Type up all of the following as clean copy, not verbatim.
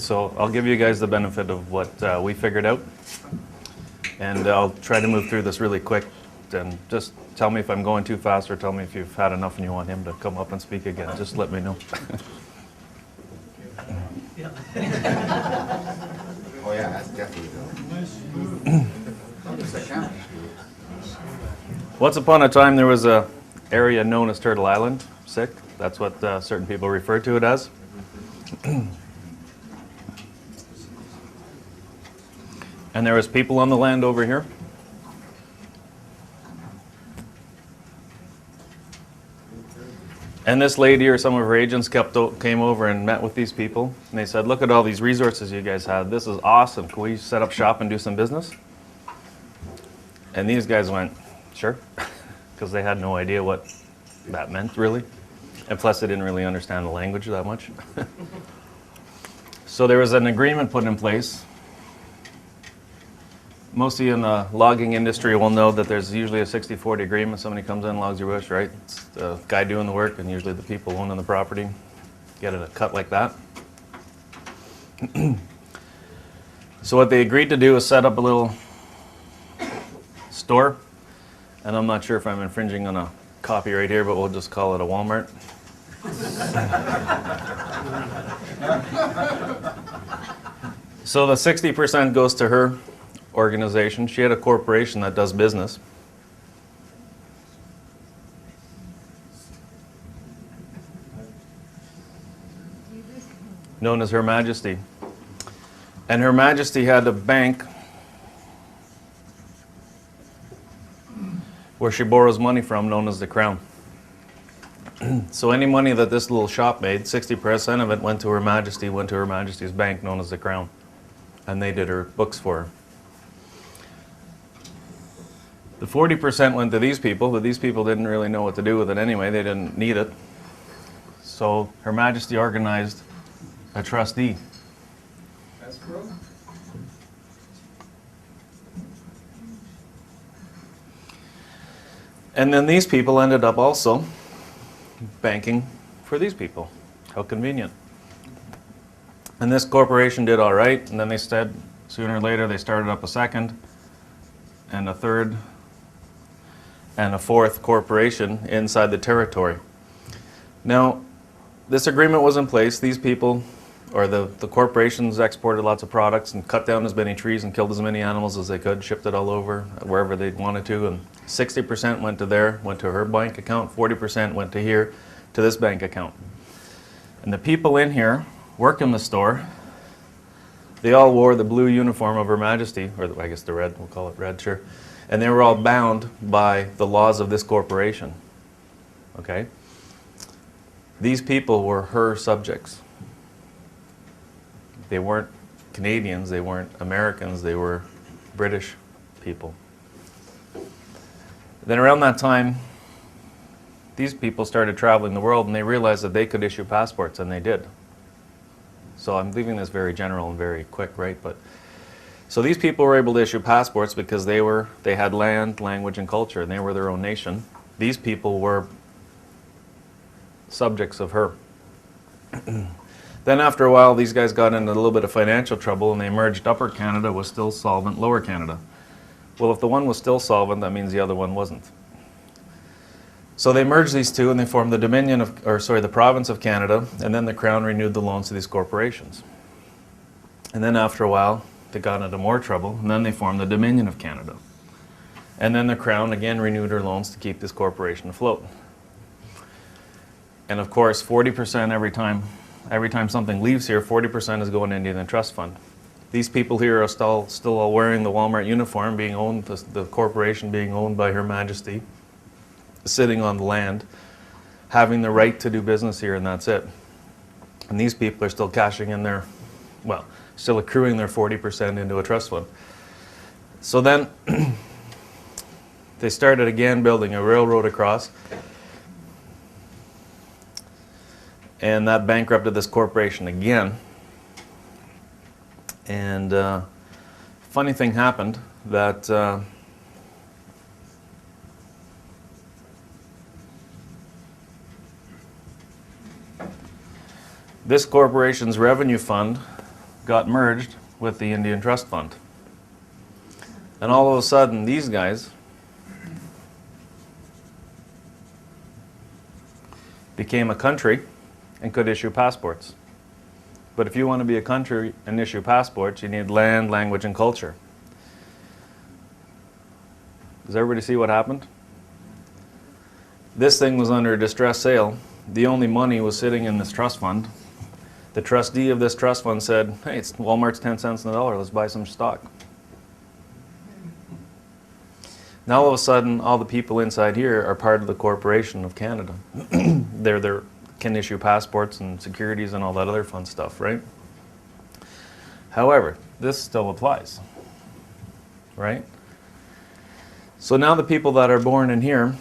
So I'll give you guys the benefit of what we figured out. And I'll try to move through this really quick. And just tell me if I'm going too fast, or tell me if you've had enough and you want him to come up and speak again. Just let me know. Oh yeah, that's definitely good. Once upon a time, there was a area known as Turtle Island, sick. That's what certain people refer to it as. And there was people on the land over here. And this lady or some of her agents came over and met with these people. And they said, look at all these resources you guys had. This is awesome. Can we set up shop and do some business? And these guys went, sure. Because they had no idea what that meant, really. And plus, they didn't really understand the language that much. So there was an agreement put in place. Most of you in the logging industry will know that there's usually a 60-40 agreement. Somebody comes in, logs your bush, right? It's the guy doing the work, and usually the people owning the property get it a cut like that. So what they agreed to do is set up a little store. And I'm not sure if I'm infringing on a copyright here, but we'll just call it a Walmart. So the 60% goes to her organization. She had a corporation that does business. Known as Her Majesty. And Her Majesty had a bank where she borrows money from, known as the Crown. So any money that this little shop made, 60% of it went to Her Majesty, went to Her Majesty's bank, known as the Crown. And they did her books for her. The 40% went to these people, but these people didn't really know what to do with it anyway. They didn't need it. So Her Majesty organized a trustee. Escrow? And then these people ended up also banking for these people. How convenient. And this corporation did all right, and then they said sooner or later they started up a second and a third and a fourth corporation inside the territory. Now, this agreement was in place. These people, or the corporations, exported lots of products and cut down as many trees and killed as many animals as they could, shipped it all over, wherever they wanted to, and 60% went to her bank account, 40% went to here, to this bank account. And the people in here, work in the store, they all wore the blue uniform of Her Majesty, or I guess the red, we'll call it red, sure. And they were all bound by the laws of this corporation, okay? These people were her subjects. They weren't Canadians, they weren't Americans, they were British people. Then around that time, these people started traveling the world and they realized that they could issue passports, and they did. So I'm leaving this very general and very quick, right? But so these people were able to issue passports because they had land, language, and culture, and they were their own nation. These people were subjects of her. Then after a while, these guys got into a little bit of financial trouble, and they merged Upper Canada was still solvent, Lower Canada. Well, if the one was still solvent, that means the other one wasn't. So they merged these two, and they formed the province of Canada, and then the Crown renewed the loans to these corporations. And then after a while, they got into more trouble, and then they formed the Dominion of Canada. And then the Crown again renewed her loans to keep this corporation afloat. And of course, 40% every time something leaves here, 40% is going into the trust fund. These people here are still all wearing the Walmart uniform, being owned, the corporation being owned by Her Majesty, sitting on the land, having the right to do business here, and that's it. And these people are still cashing in still accruing their 40% into a trust fund. So then they started again building a railroad across, and that bankrupted this corporation again. And funny thing happened that this corporation's revenue fund got merged with the Indian Trust Fund. And all of a sudden, these guys became a country and could issue passports. But if you want to be a country and issue passports, you need land, language, and culture. Does everybody see what happened? This thing was under a distress sale. The only money was sitting in this trust fund. The trustee of this trust fund said, hey, it's Walmart's 10 cents on the dollar, let's buy some stock. Now all of a sudden, all the people inside here are part of the Corporation of Canada. They can issue passports and securities and all that other fun stuff, right? However, this still applies, right? So now the people that are born in here,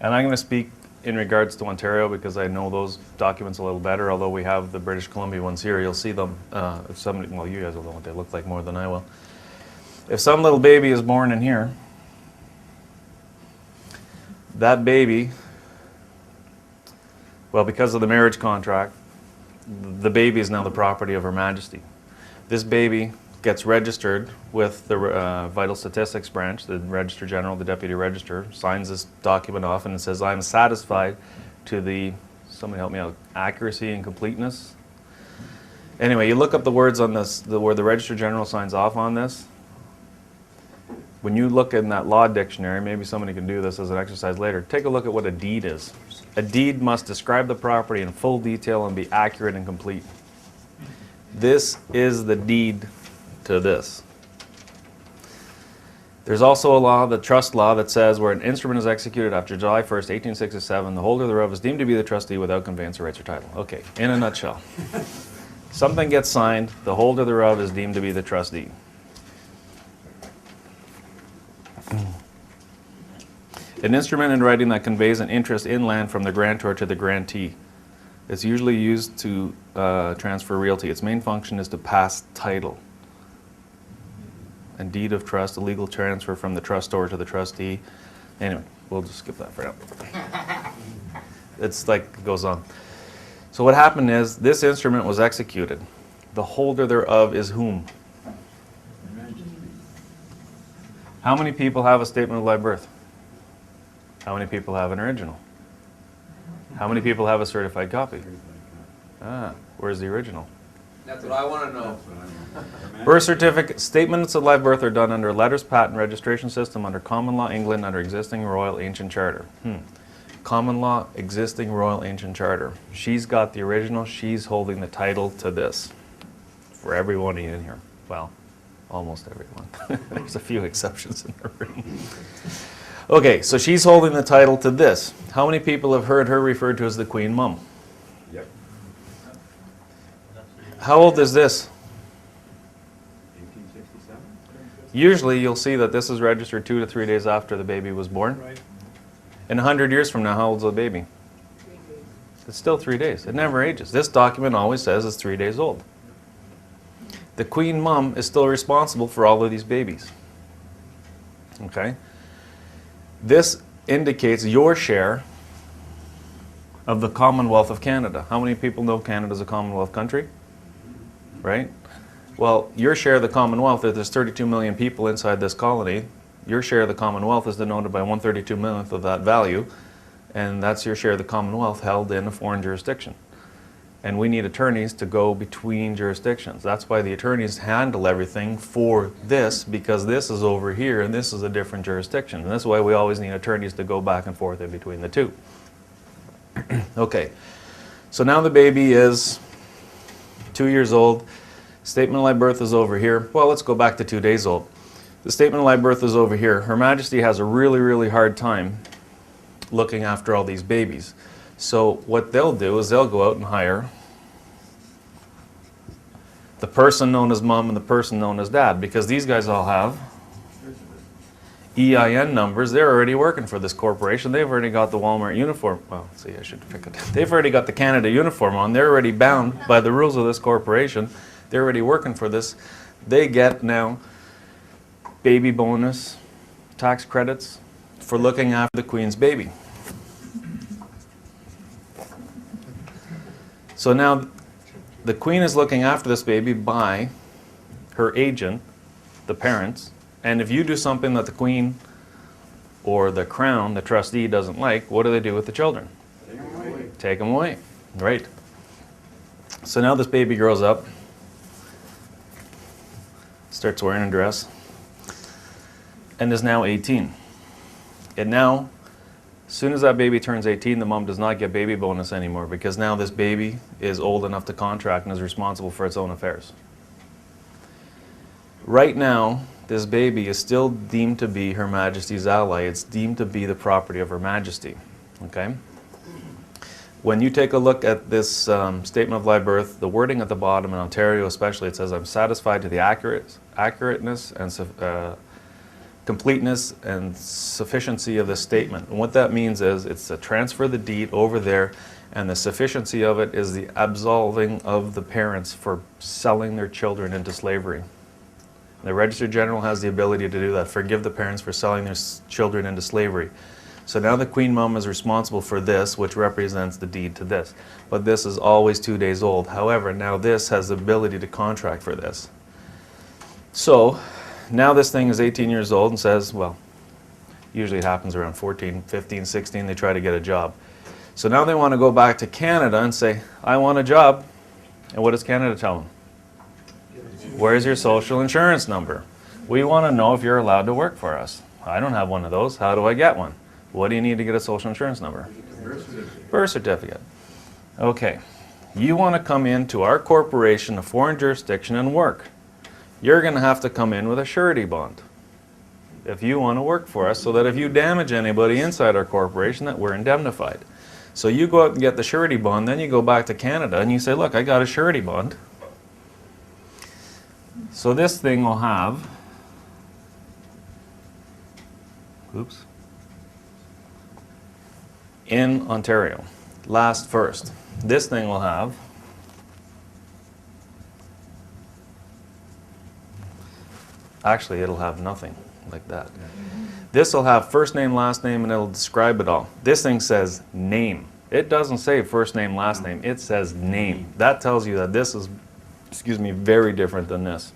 and I'm going to speak in regards to Ontario because I know those documents a little better, although we have the British Columbia ones here. You'll see them. If somebody, well, you guys will know what they look like more than I will. If some little baby is born in here, that baby, well, because of the marriage contract, the baby is now the property of Her Majesty. This baby gets registered with the Vital Statistics Branch, the Registrar General, the Deputy Registrar, signs this document off and it says, I'm satisfied to the, somebody help me out, accuracy and completeness. Anyway, you look up the words on this, where the Registrar General signs off on this. When you look in that law dictionary, maybe somebody can do this as an exercise later, take a look at what a deed is. A deed must describe the property in full detail and be accurate and complete. This is the deed to this. There's also a law, the trust law, that says where an instrument is executed after July 1st, 1867, the holder thereof is deemed to be the trustee without conveyance of rights or title. Okay, in a nutshell. Something gets signed, the holder thereof is deemed to be the trustee. An instrument in writing that conveys an interest in land from the grantor to the grantee. It's usually used to transfer realty. Its main function is to pass title. And deed of trust, a legal transfer from the trustor to the trustee. Anyway, we'll just skip that for now. It's like, it goes on. So what happened is, this instrument was executed. The holder thereof is whom? How many people have a statement of live birth? How many people have an original? How many people have a certified copy? Ah, where's the original? That's what I want to know. Birth certificate, statements of live birth are done under letters patent registration system under common law England under existing royal ancient charter. Common law existing royal ancient charter. She's got the original, she's holding the title to this. For everyone in here. Well, almost everyone. There's a few exceptions in the room. Okay, so she's holding the title to this. How many people have heard her referred to as the Queen Mum? Yep. How old is this? 1867? Usually you'll see that this is registered 2 to 3 days after the baby was born. Right. In 100 years from now, how old's the baby? 3 days. It's still 3 days. It never ages. This document always says it's 3 days old. The Queen Mum is still responsible for all of these babies. Okay? This indicates your share of the Commonwealth of Canada. How many people know Canada's a Commonwealth country? Right? Well, your share of the Commonwealth, if there's 32 million people inside this colony, your share of the Commonwealth is denoted by 1/32 millionth of that value, and that's your share of the Commonwealth held in a foreign jurisdiction. And we need attorneys to go between jurisdictions. That's why the attorneys handle everything for this, because this is over here and this is a different jurisdiction. And that's why we always need attorneys to go back and forth in between the two. Okay, so now the baby is 2 years old. Statement of live birth is over here. Well, let's go back to 2 days old. The statement of live birth is over here. Her Majesty has a really, really hard time looking after all these babies. So what they'll do is they'll go out and hire the person known as mom and the person known as dad, because these guys all have EIN numbers. They're already working for this corporation. They've already got the Walmart uniform. Well, see, I should pick it. They've already got the Canada uniform on. They're already bound by the rules of this corporation. They're already working for this. They get now baby bonus, tax credits for looking after the Queen's baby. So now the queen is looking after this baby by her agent, the parents, and if you do something that the queen or the crown, the trustee, doesn't like, what do they do with the children? Take them away. Right. So now this baby grows up, starts wearing a dress, and is now 18. And now, as soon as that baby turns 18, the mom does not get baby bonus anymore because now this baby is old enough to contract and is responsible for its own affairs. Right now, this baby is still deemed to be Her Majesty's ally. It's deemed to be the property of Her Majesty. Okay? When you take a look at this statement of live birth, the wording at the bottom, in Ontario especially, it says, "I'm satisfied to the accurateness and completeness and sufficiency of this statement." And what that means is it's to transfer the deed over there, and the sufficiency of it is the absolving of the parents for selling their children into slavery. The Register General has the ability to do that, forgive the parents for selling their children into slavery. So now the Queen Mum is responsible for this, which represents the deed to this. But this is always 2 days old. However, now this has the ability to contract for this. So now this thing is 18 years old and says, well, usually it happens around 14, 15, 16, they try to get a job. So now they want to go back to Canada and say, I want a job. And what does Canada tell them? Where's your social insurance number? We want to know if you're allowed to work for us. I don't have one of those. How do I get one? What do you need to get a social insurance number? Birth certificate. Okay. You want to come into our corporation, a foreign jurisdiction, and work. You're going to have to come in with a surety bond if you want to work for us, so that if you damage anybody inside our corporation, that we're indemnified. So you go out and get the surety bond, then you go back to Canada and you say, look, I got a surety bond. So this thing will have, oops, in Ontario, last first. This thing will have actually it'll have nothing like that. This will have first name, last name, and it'll describe it all. This thing says name. It doesn't say first name, last name. It says name. That tells you that this is, excuse me, very different than this.